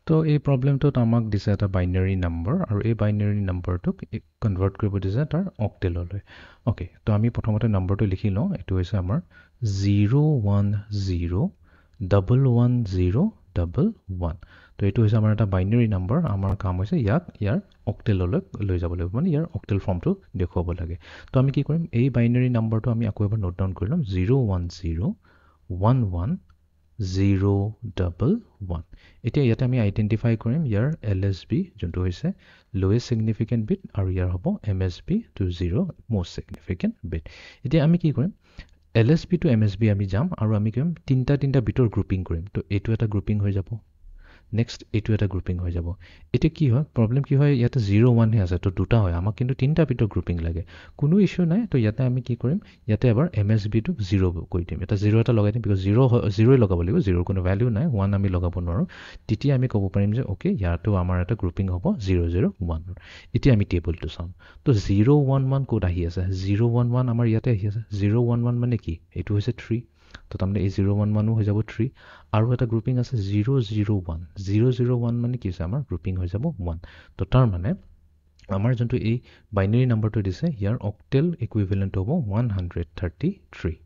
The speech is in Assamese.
তো এই প্ৰবলেমটোত আমাক দিছে এটা বাইনাৰী নম্বৰ আৰু এই বাইনাৰী নম্বৰটোক কনভাৰ্ট কৰিব দিছে তাৰ অক্টেললৈ ওকে তো আমি প্ৰথমতে নম্বৰটো লিখি লওঁ এইটো হৈছে আমাৰ 010111011 তো এইটো হৈছে আমাৰ এটা বাইনাৰী নম্বৰ আমাৰ কাম হৈছে ইয়াৰ অক্টেললৈ লৈ যাব লাগিব মানে ইয়াৰ অক্টেল ফৰ্মটো দেখুৱাব লাগে তো আমি কি কৰিম এই বাইনাৰী নম্বৰটো আমি আকৌ এবাৰ নোট ডাউন কৰি ল'ম 01011 011 এতিয়া ইয়াতে আমি আইডেন্টিফাই কৰিম ইয়াৰ LSB যোনটো হৈছে লোৱেষ্ট সিগনিফিকেন্ট বিট আৰু ইয়াৰ হ'ব MSB to 0 most significant bit এতিয়া আমি কি কৰিম LSB টু MSB আমি যাম আৰু আমি কৰিম তিনটা বিটৰ গ্ৰুপিং কৰিম তো এইটো এটা গ্ৰুপিং হৈ যাব নেক্সট এইটো এটা গ্ৰুপিং হৈ যাব এতিয়া কি হয় প্ৰবলেম কি হয় ইয়াতে 01 হে আছে তো দুটা হয় আমাক কিন্তু তিনটা বিটৰ গ্ৰুপিং লাগে কোনো ইস্যু নাই তো ইয়াতে আমি কি কৰিম ইয়াতে এবাৰ MSB টু 0 কৰি দিম এটা 0 এটা লগাই দিম বিকজ 0 লগাব লাগিব 0 কোনো ভ্যালু নাই 1 আমি লগাব নোৱাৰো তেতিয়া আমি ক'ব পাৰিম যে ওকে ইয়াতো আমাৰ এটা গ্ৰুপিং হ'ব 001 এতিয়া আমি টেবলটো চাম তো 011 কোড আহি আছে 011 আমাৰ ইয়াতে আহি আছে 011 মানে কি এইটো হৈছে 3 তো তাৰমানে এই 011 হৈ যাব 3 আৰু এটা গ্ৰুপিং আছে 001 মানে কি হৈছে আমাৰ গ্ৰুপিং হৈ যাব 1 তো তাৰ মানে আমাৰ যোনটো এই বাইনাৰী নম্বৰটো দিছে ইয়াৰ অক্টেল ইকুইভেলেন্ট হ'ব 133